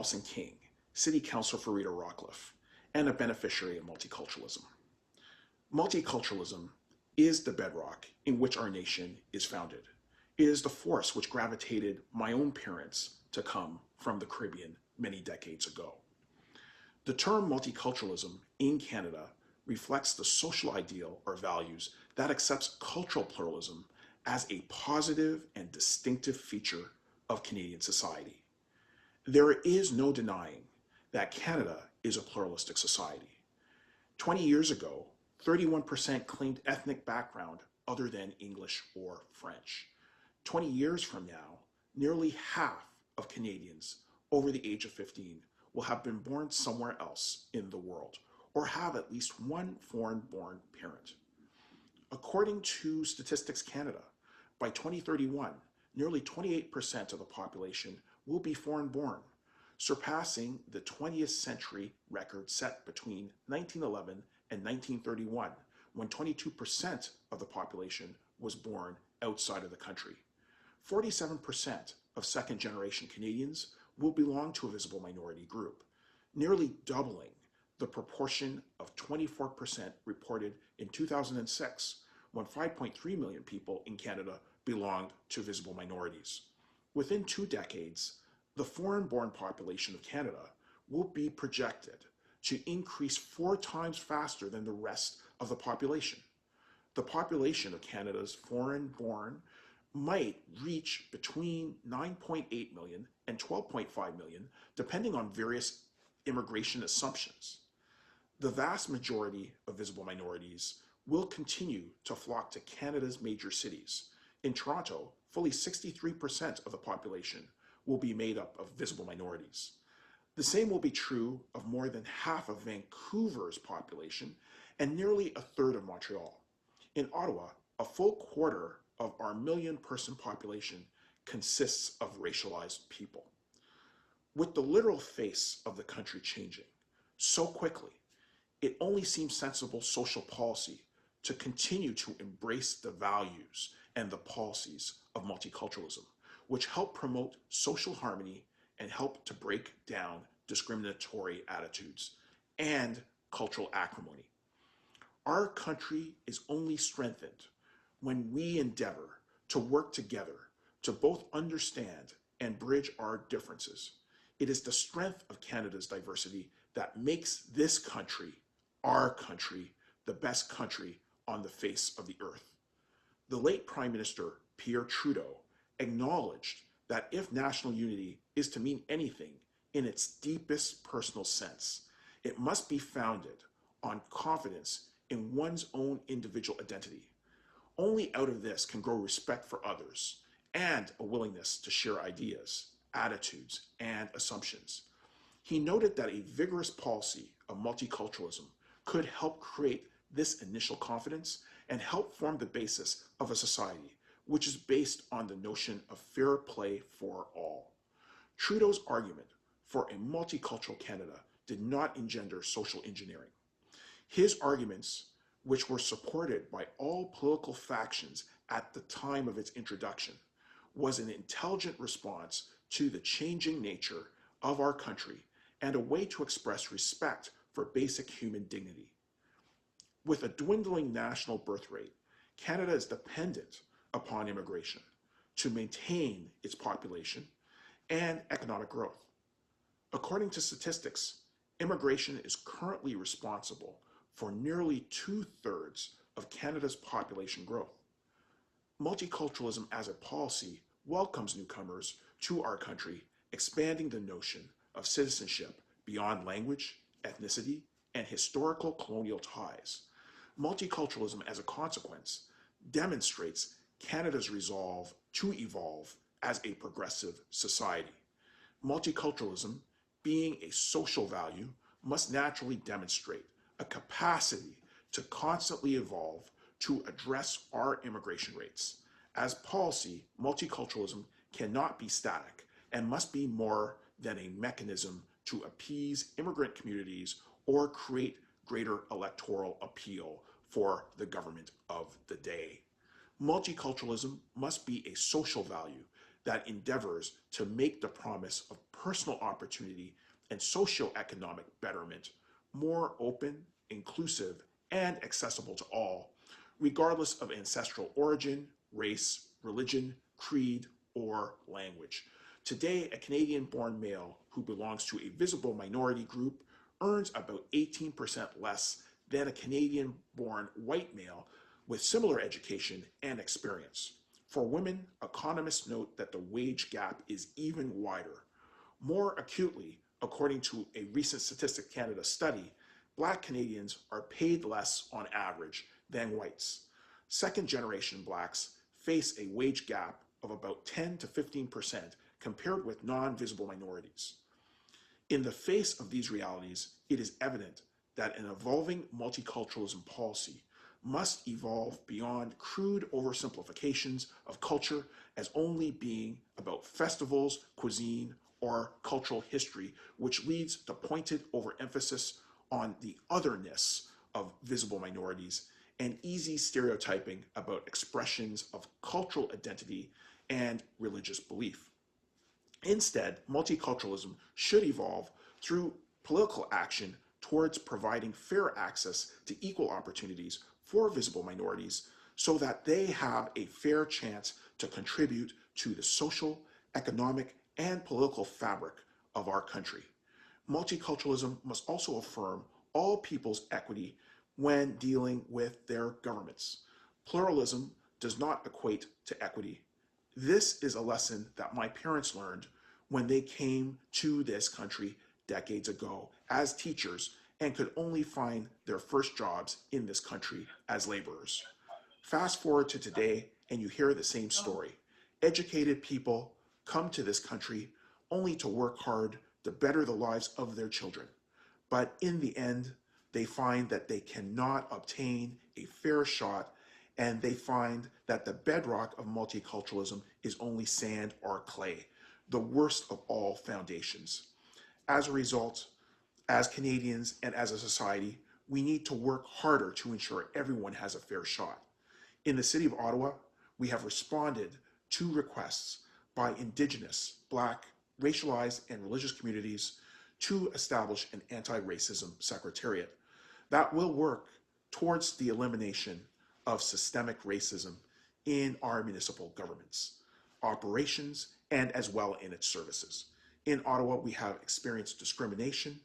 Rawlson King, City Councillor for Rideau-Rockcliffe, and a beneficiary of multiculturalism. Multiculturalism is the bedrock in which our nation is founded. It is the force which gravitated my own parents to come from the Caribbean many decades ago. The term multiculturalism in Canada reflects the social ideal or values that accepts cultural pluralism as a positive and distinctive feature of Canadian society. There is no denying that Canada is a pluralistic society. 20 years ago, 31% claimed ethnic background other than English or French. 20 years from now, nearly half of Canadians over the age of 15 will have been born somewhere else in the world or have at least one foreign-born parent. According to Statistics Canada, by 2031, nearly 28% of the population will be foreign-born, surpassing the 20th century record set between 1911 and 1931, when 22% of the population was born outside of the country. 47% of second-generation Canadians will belong to a visible minority group, nearly doubling the proportion of 24% reported in 2006, when 5.3 million people in Canada belonged to visible minorities. Within 2 decades, the foreign-born population of Canada will be projected to increase 4 times faster than the rest of the population. The population of Canada's foreign-born might reach between 9.8 million and 12.5 million, depending on various immigration assumptions. The vast majority of visible minorities will continue to flock to Canada's major cities. In Toronto, fully 63% of the population will be made up of visible minorities. The same will be true of more than half of Vancouver's population and nearly a third of Montreal. In Ottawa, a full quarter of our million-person population consists of racialized people. With the literal face of the country changing so quickly, it only seems sensible social policy to continue to embrace the values and the policies of multiculturalism, which help promote social harmony and help to break down discriminatory attitudes and cultural acrimony. Our country is only strengthened when we endeavor to work together to both understand and bridge our differences. It is the strength of Canada's diversity that makes this country, our country, the best country on the face of the earth. The late Prime Minister Pierre Trudeau acknowledged that if national unity is to mean anything in its deepest personal sense, it must be founded on confidence in one's own individual identity. Only out of this can grow respect for others and a willingness to share ideas, attitudes, and assumptions. He noted that a vigorous policy of multiculturalism could help create this initial confidence and help form the basis of a society which is based on the notion of fair play for all. Trudeau's argument for a multicultural Canada did not engender social engineering. His arguments, which were supported by all political factions at the time of its introduction, was an intelligent response to the changing nature of our country and a way to express respect for basic human dignity. With a dwindling national birth rate, Canada is dependent upon immigration to maintain its population and economic growth. According to statistics, immigration is currently responsible for nearly 2/3 of Canada's population growth. Multiculturalism as a policy welcomes newcomers to our country, expanding the notion of citizenship beyond language, ethnicity, and historical colonial ties. Multiculturalism as a consequence demonstrates Canada's resolve to evolve as a progressive society. Multiculturalism, being a social value, must naturally demonstrate a capacity to constantly evolve to address our immigration rates. As policy, multiculturalism cannot be static and must be more than a mechanism to appease immigrant communities or create greater electoral appeal for the government of the day. Multiculturalism must be a social value that endeavors to make the promise of personal opportunity and socioeconomic betterment more open, inclusive, and accessible to all, regardless of ancestral origin, race, religion, creed, or language. Today, a Canadian-born male who belongs to a visible minority group earns about 18% less than a Canadian-born white male with similar education and experience. For women, economists note that the wage gap is even wider. More acutely, according to a recent Statistics Canada study, Black Canadians are paid less on average than whites. Second-generation Blacks face a wage gap of about 10 to 15% compared with non-visible minorities. In the face of these realities, it is evident that an evolving multiculturalism policy must evolve beyond crude oversimplifications of culture as only being about festivals, cuisine, or cultural history, which leads to pointed overemphasis on the otherness of visible minorities and easy stereotyping about expressions of cultural identity and religious belief. Instead, multiculturalism should evolve through political action towards providing fair access to equal opportunities for visible minorities so that they have a fair chance to contribute to the social, economic, and political fabric of our country. Multiculturalism must also affirm all people's equity when dealing with their governments. Pluralism does not equate to equity. This is a lesson that my parents learned when they came to this country decades ago as teachers and could only find their first jobs in this country as laborers. Fast forward to today and you hear the same story. Educated people come to this country only to work hard to better the lives of their children. But in the end, they find that they cannot obtain a fair shot, and they find that the bedrock of multiculturalism is only sand or clay, the worst of all foundations. As a result, as Canadians and as a society, we need to work harder to ensure everyone has a fair shot. In the City of Ottawa, we have responded to requests by Indigenous, Black, racialized, and religious communities to establish an anti-racism secretariat that will work towards the elimination of systemic racism in our municipal governments, operations, and as well in its services. In Ottawa, we have experienced discrimination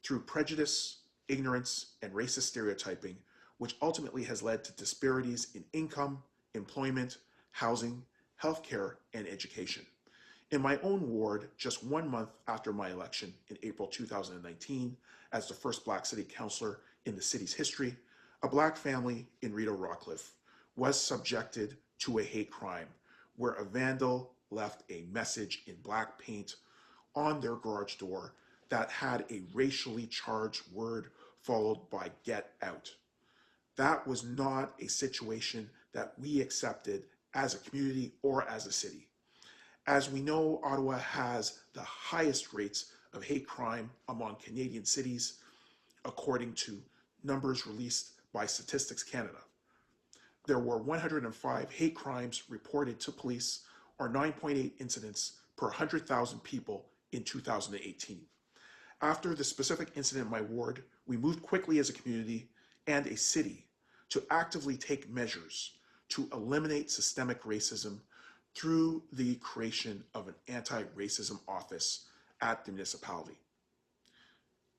through prejudice, ignorance, and racist stereotyping, which ultimately has led to disparities in income, employment, housing, healthcare, and education. In my own ward, just 1 month after my election in April 2019, as the first Black City Councillor in the city's history, a Black family in Rideau-Rockcliffe was subjected to a hate crime where a vandal left a message in black paint on their garage door that had a racially charged word followed by "get out." That was not a situation that we accepted as a community or as a city. As we know, Ottawa has the highest rates of hate crime among Canadian cities, according to numbers released by Statistics Canada. There were 105 hate crimes reported to police, or 9.8 incidents per 100,000 people in 2018. After the specific incident in my ward, we moved quickly as a community and a city to actively take measures to eliminate systemic racism through the creation of an anti-racism office at the municipality.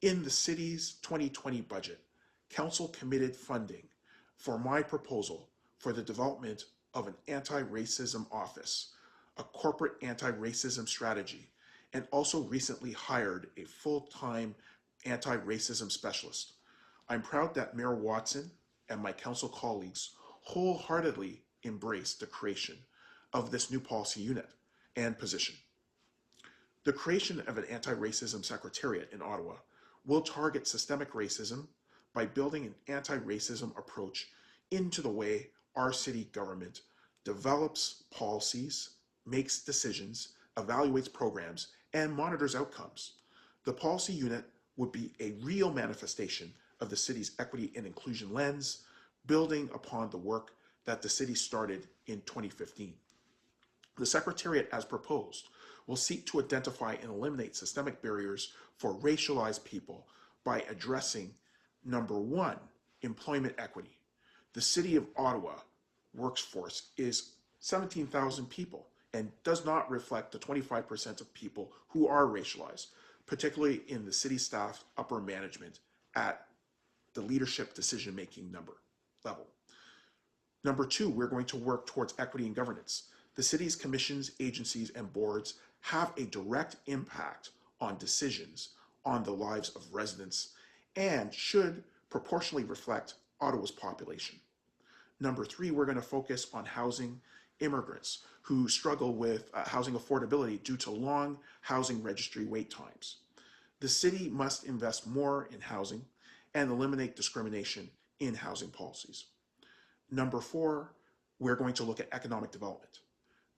In the city's 2020 budget, Council committed funding for my proposal for the development of an anti-racism office, a corporate anti-racism strategy, and also recently hired a full-time anti-racism specialist. I'm proud that Mayor Watson and my council colleagues wholeheartedly embraced the creation of this new policy unit and position. The creation of an anti-racism secretariat in Ottawa will target systemic racism by building an anti-racism approach into the way our city government develops policies, makes decisions, evaluates programs, and monitors outcomes. The policy unit would be a real manifestation of the city's equity and inclusion lens, building upon the work that the city started in 2015. The Secretariat, as proposed, will seek to identify and eliminate systemic barriers for racialized people by addressing, number one, employment equity. The City of Ottawa workforce is 17,000 people and does not reflect the 25% of people who are racialized, particularly in the city staff upper management at the leadership decision-making level. Number two, we're going to work towards equity in governance. The city's commissions, agencies, and boards have a direct impact on decisions on the lives of residents and should proportionally reflect Ottawa's population. Number three, we're going to focus on housing immigrants who struggle with housing affordability due to long housing registry wait times. The city must invest more in housing and eliminate discrimination in housing policies. Number four, we're going to look at economic development.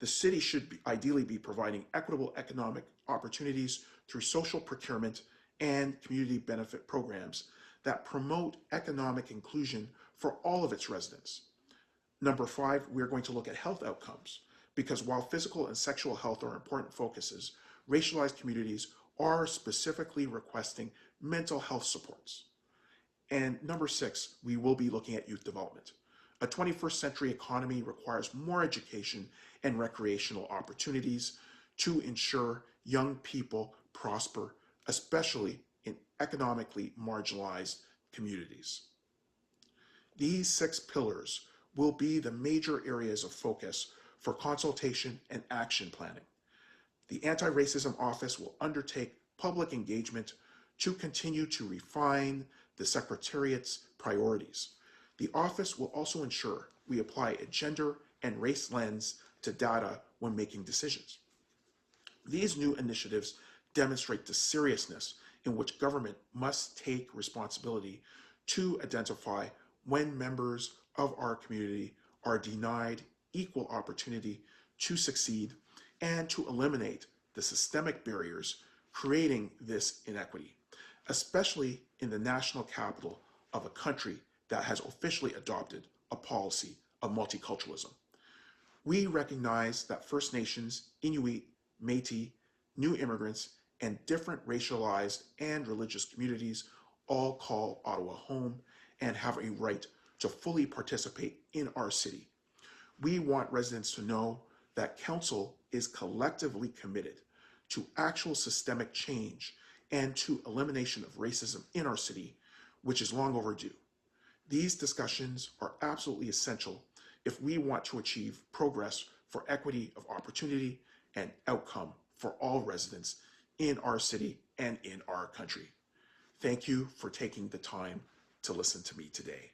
The city should ideally be providing equitable economic opportunities through social procurement and community benefit programs that promote economic inclusion for all of its residents. Number five, we're going to look at health outcomes, because while physical and sexual health are important focuses, racialized communities are specifically requesting mental health supports. And number six, we will be looking at youth development. A 21st century economy requires more education and recreational opportunities to ensure young people prosper, especially in economically marginalized communities. These 6 pillars will be the major areas of focus for consultation and action planning. The Anti-Racism Office will undertake public engagement to continue to refine the Secretariat's priorities. The office will also ensure we apply a gender and race lens to data when making decisions. These new initiatives demonstrate the seriousness in which government must take responsibility to identify when members of our community are denied equal opportunity to succeed and to eliminate the systemic barriers creating this inequity, especially in the national capital of a country that has officially adopted a policy of multiculturalism. We recognize that First Nations, Inuit, Métis, new immigrants, and different racialized and religious communities all call Ottawa home and have a right to fully participate in our city. We want residents to know that Council is collectively committed to actual systemic change and to elimination of racism in our city, which is long overdue. These discussions are absolutely essential if we want to achieve progress for equity of opportunity and outcome for all residents in our city and in our country. Thank you for taking the time to listen to me today.